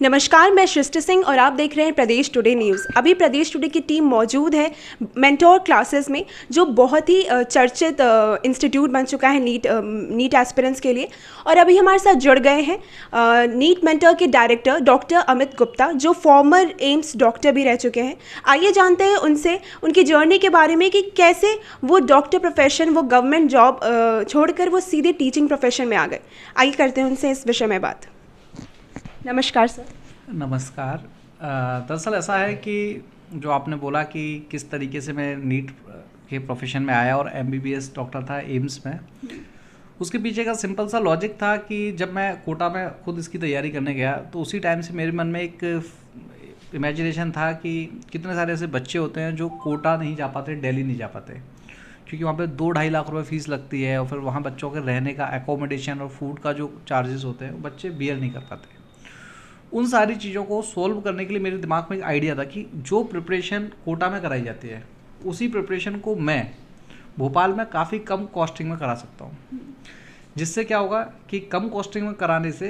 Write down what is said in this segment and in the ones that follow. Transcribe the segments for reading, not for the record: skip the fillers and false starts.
नमस्कार, मैं सृष्टि सिंह और आप देख रहे हैं प्रदेश टुडे न्यूज़। अभी प्रदेश टुडे की टीम मौजूद है मेंटोर क्लासेस में, जो बहुत ही चर्चित इंस्टीट्यूट बन चुका है नीट एस्पिरेंट्स के लिए। और अभी हमारे साथ जुड़ गए हैं नीट मेंटर के डायरेक्टर डॉक्टर अमित गुप्ता, जो फॉर्मर एम्स डॉक्टर भी रह चुके हैं। आइए जानते हैं उनसे उनकी जर्नी के बारे में कि कैसे वो डॉक्टर प्रोफेशन, वो गवर्नमेंट जॉब छोड़कर वो सीधे टीचिंग प्रोफेशन में आ गए। आइए करते हैं उनसे इस विषय में बात। नमस्कार सर। नमस्कार। दरअसल ऐसा है कि जो आपने बोला कि किस तरीके से मैं नीट के प्रोफेशन में आया और एमबीबीएस डॉक्टर था एम्स में, उसके पीछे का सिंपल सा लॉजिक था कि जब मैं कोटा में खुद इसकी तैयारी करने गया तो उसी टाइम से मेरे मन में एक इमेजिनेशन था कि कितने सारे ऐसे बच्चे होते हैं जो कोटा नहीं जा पाते, दिल्ली नहीं जा पाते, क्योंकि वहाँ पे 2-2.5 लाख रुपए फीस लगती है और फिर वहाँ बच्चों के रहने का एकोमोडेशन और फूड का जो चार्जेस होते हैं वो बच्चे बियर नहीं कर पाते। उन सारी चीज़ों को सोल्व करने के लिए मेरे दिमाग में एक आइडिया था कि जो प्रिपरेशन कोटा में कराई जाती है उसी प्रिपरेशन को मैं भोपाल में काफ़ी कम कॉस्टिंग में करा सकता हूँ, जिससे क्या होगा कि कम कॉस्टिंग में कराने से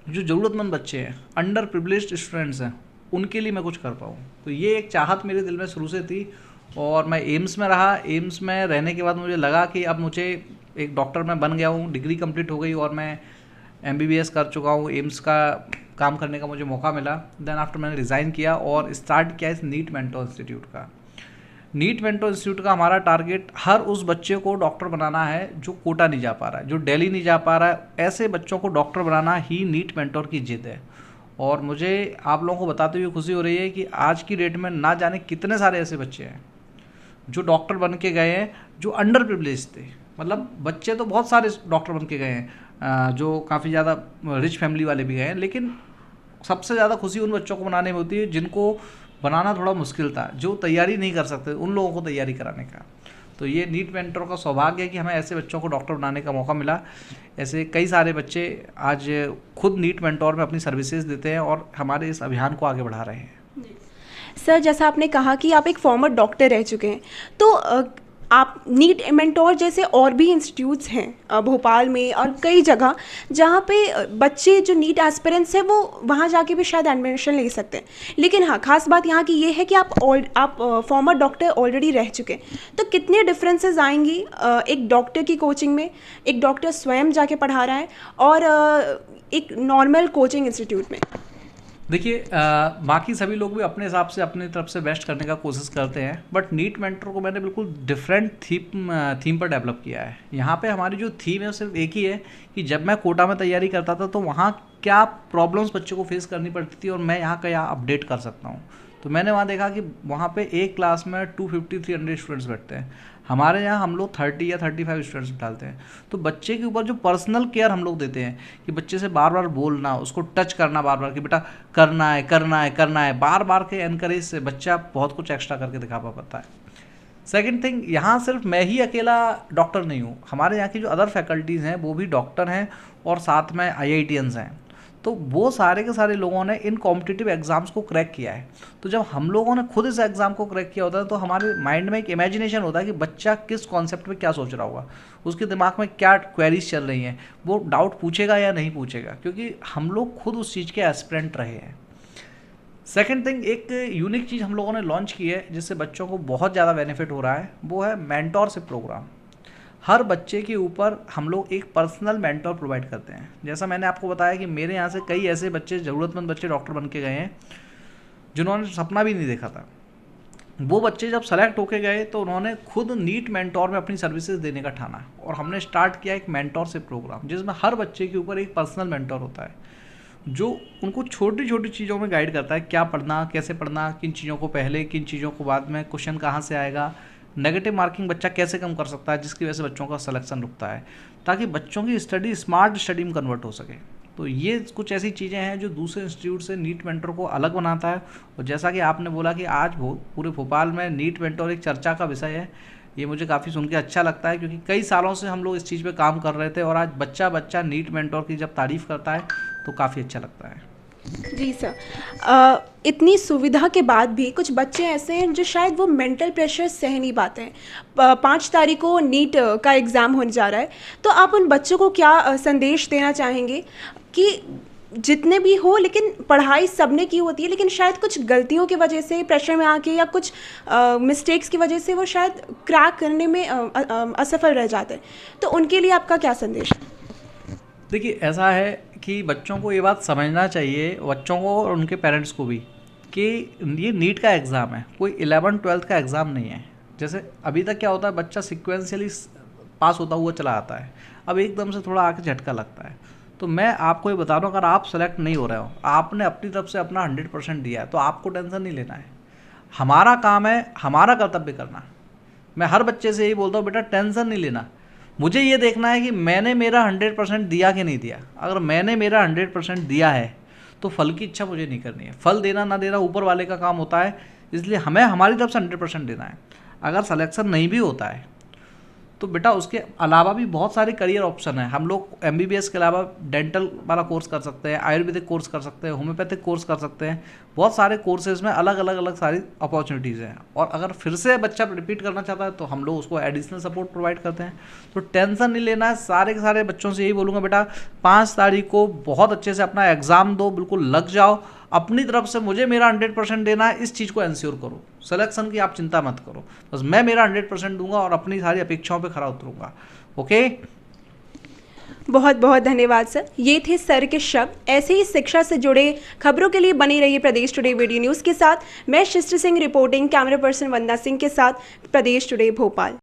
जो ज़रूरतमंद बच्चे हैं, अंडर प्रिविलेज्ड स्टूडेंट्स हैं, उनके लिए मैं कुछ कर पाऊँ। तो ये एक चाहत मेरे दिल में शुरू से थी और मैं एम्स में रहा। एम्स में रहने के बाद मुझे लगा कि अब मुझे एक डॉक्टर मैं बन गया हूँ, डिग्री कंप्लीट हो गई और मैं एमबीबीएस कर चुका हूँ, एम्स का काम करने का मुझे मौका मिला। देन आफ्टर मैंने रिज़ाइन किया और स्टार्ट किया इस नीट मेंटोर इंस्टीट्यूट का। नीट मेंटोर इंस्टीट्यूट का हमारा टारगेट हर उस बच्चे को डॉक्टर बनाना है जो कोटा नहीं जा पा रहा है, जो दिल्ली नहीं जा पा रहा है। ऐसे बच्चों को डॉक्टर बनाना ही नीट मेंटोर की जिद है। और मुझे आप लोगों को बताते हुए खुशी हो रही है कि आज की डेट में ना जाने कितने सारे ऐसे बच्चे हैं जो डॉक्टर बन के गए हैं, जो अंडर प्रिविलेज थे। मतलब बच्चे तो बहुत सारे डॉक्टर बन के गए हैं, जो काफ़ी ज़्यादा रिच फैमिली वाले भी गए हैं, लेकिन सबसे ज़्यादा खुशी उन बच्चों को बनाने में होती है जिनको बनाना थोड़ा मुश्किल था, जो तैयारी नहीं कर सकते, उन लोगों को तैयारी कराने का। तो ये नीट मेंटर का सौभाग्य है कि हमें ऐसे बच्चों को डॉक्टर बनाने का मौका मिला। ऐसे कई सारे बच्चे आज खुद नीट मेंटोर में अपनी सर्विसेज देते हैं और हमारे इस अभियान को आगे बढ़ा रहे हैं। सर, जैसा आपने कहा कि आप एक फॉर्मर डॉक्टर रह चुके हैं, तो आप नीट मेंटोर जैसे और भी इंस्टीट्यूट्स हैं भोपाल में और कई जगह, जहाँ पे बच्चे जो नीट एस्पिरेंट्स हैं वो वहाँ जाके भी शायद एडमिशन ले सकते हैं। लेकिन हाँ, खास बात यहाँ की ये है कि आप फॉर्मर डॉक्टर ऑलरेडी रह चुके हैं। तो कितने डिफरेंसेस आएंगी एक डॉक्टर की कोचिंग में, एक डॉक्टर स्वयं जाके पढ़ा रहा है और एक नॉर्मल कोचिंग इंस्टीट्यूट में? देखिए, बाकी सभी लोग भी अपने हिसाब से अपनी तरफ से बेस्ट करने का कोशिश करते हैं, बट नीट मेंटर को मैंने बिल्कुल डिफरेंट थीम पर डेवलप किया है। यहाँ पे हमारी जो थीम है वो सिर्फ एक ही है कि जब मैं कोटा में तैयारी करता था तो वहाँ क्या प्रॉब्लम्स बच्चों को फेस करनी पड़ती थी और मैं यहाँ का यहाँ अपडेट कर सकता हूँ। तो मैंने वहाँ देखा कि वहाँ पे एक क्लास में 250-300 स्टूडेंट्स बैठते हैं। हमारे यहाँ हम लोग 30 या 35 स्टूडेंट्स डालते हैं। तो बच्चे के ऊपर जो पर्सनल केयर हम लोग देते हैं कि बच्चे से बार बार बोलना, उसको टच करना बार बार कि बेटा करना है करना है करना है, बार बार के एनकरेज से बच्चा बहुत कुछ एक्स्ट्रा करके दिखा पाता है। सेकेंड थिंग, यहाँ सिर्फ मैं ही अकेला डॉक्टर नहीं हूँ, हमारे यहाँ की जो अदर फैकल्टीज़ हैं वो भी डॉक्टर हैं और साथ में IITians हैं। तो वो सारे के सारे लोगों ने इन कॉम्पिटिटिव एग्ज़ाम्स को क्रैक किया है। तो जब हम लोगों ने खुद इस एग्ज़ाम को क्रैक किया होता है तो हमारे माइंड में एक इमेजिनेशन होता है कि बच्चा किस कॉन्सेप्ट में क्या सोच रहा होगा, उसके दिमाग में क्या क्वेरीज चल रही हैं, वो डाउट पूछेगा या नहीं पूछेगा, क्योंकि हम लोग खुद उस चीज़ के एस्पिरेंट रहे हैं। सेकेंड थिंग, एक यूनिक चीज़ हम लोगों ने लॉन्च की है जिससे बच्चों को बहुत ज़्यादा बेनिफिट हो रहा है, वो है मेंटोरशिप प्रोग्राम। हर बच्चे के ऊपर हम लोग एक पर्सनल मेंटर प्रोवाइड करते हैं। जैसा मैंने आपको बताया कि मेरे यहाँ से कई ऐसे बच्चे, ज़रूरतमंद बच्चे डॉक्टर बन के गए हैं जिन्होंने सपना भी नहीं देखा था। वो बच्चे जब सेलेक्ट होके गए तो उन्होंने खुद नीट मेंटोर में अपनी सर्विसेज देने का ठाना और हमने स्टार्ट किया एक मेंटोरशिप प्रोग्राम, जिसमें हर बच्चे के ऊपर एक पर्सनल मेंटोर होता है जो उनको छोटी छोटी चीज़ों में गाइड करता है, क्या पढ़ना, कैसे पढ़ना, किन चीज़ों को पहले, किन चीज़ों को बाद में, क्वेश्चन कहाँ से आएगा, नेगेटिव मार्किंग बच्चा कैसे कम कर सकता है जिसकी वजह से बच्चों का सिलेक्शन रुकता है, ताकि बच्चों की स्टडी स्मार्ट स्टडी में कन्वर्ट हो सके। तो ये कुछ ऐसी चीज़ें हैं जो दूसरे इंस्टीट्यूट से नीट मेंटर को अलग बनाता है। और जैसा कि आपने बोला कि आज पूरे भोपाल में नीट मेंटर एक चर्चा का विषय है, ये मुझे काफ़ी सुन के अच्छा लगता है, क्योंकि कई सालों से हम लोग इस चीज़ पे काम कर रहे थे और आज बच्चा बच्चा नीट मेंटर की जब तारीफ़ करता है तो काफ़ी अच्छा लगता है। जी सर, इतनी सुविधा के बाद भी कुछ बच्चे ऐसे हैं जो शायद वो मेंटल प्रेशर सह नहीं पाते हैं। 5 तारीख को नीट का एग्ज़ाम होने जा रहा है, तो आप उन बच्चों को क्या संदेश देना चाहेंगे कि जितने भी हो, लेकिन पढ़ाई सबने की होती है, लेकिन शायद कुछ गलतियों की वजह से, प्रेशर में आके या कुछ मिस्टेक्स की वजह से वो शायद क्रैक करने में असफल रह जाते हैं। तो उनके लिए आपका क्या संदेश है? देखिए, ऐसा है कि बच्चों को ये बात समझना चाहिए, बच्चों को और उनके पेरेंट्स को भी, कि ये नीट का एग्ज़ाम है, कोई 11th-12th का एग्ज़ाम नहीं है। जैसे अभी तक क्या होता है, बच्चा सिक्वेंशियली पास होता हुआ चला आता है, अब एकदम से थोड़ा आके झटका लगता है। तो मैं आपको ये बता रहा हूँ, अगर आप सेलेक्ट नहीं हो रहे हो, आपने अपनी तरफ से अपना 100% दिया है, तो आपको टेंशन नहीं लेना है। हमारा काम है, हमारा कर्तव्य करना। मैं हर बच्चे से यही बोलता हूँ, बेटा टेंशन नहीं लेना, मुझे ये देखना है कि मैंने मेरा 100% दिया कि नहीं दिया। अगर मैंने मेरा 100% दिया है तो फल की इच्छा मुझे नहीं करनी है। फल देना ना देना ऊपर वाले का काम होता है, इसलिए हमें हमारी तरफ से 100% देना है। अगर सिलेक्शन नहीं भी होता है तो बेटा उसके अलावा भी बहुत सारे करियर ऑप्शन हैं। हम लोग MBBS के अलावा डेंटल वाला कोर्स कर सकते हैं, आयुर्वेदिक कोर्स कर सकते हैं, होम्योपैथिक कोर्स कर सकते हैं। बहुत सारे कोर्सेज में अलग अलग सारी अपॉर्चुनिटीज़ हैं। और अगर फिर से बच्चा रिपीट करना चाहता है तो हम लोग उसको एडिशनल सपोर्ट प्रोवाइड करते हैं। तो टेंशन नहीं लेना है। सारे के सारे बच्चों से यही बोलूँगा, बेटा 5 तारीख को बहुत अच्छे से अपना एग्ज़ाम दो, बिल्कुल लग जाओ। अपनी तरफ से मुझे मेरा 100% देना है, इस चीज़ को एंश्योर करो। सिलेक्शन की आप चिंता मत करो, बस मैं मेरा 100% दूंगा और अपनी सारी अपेक्षाओं पे खरा उतरूंगा। ओके, बहुत बहुत धन्यवाद सर। ये थे सर के शब्द। ऐसे ही शिक्षा से जुड़े खबरों के लिए बनी रहिए प्रदेश टुडे वीडियो न्यूज़ के साथ। मैं शिष्ट सिंह रिपोर्टिंग, कैमरा पर्सन वंदना सिंह के साथ, प्रदेश टुडे भोपाल।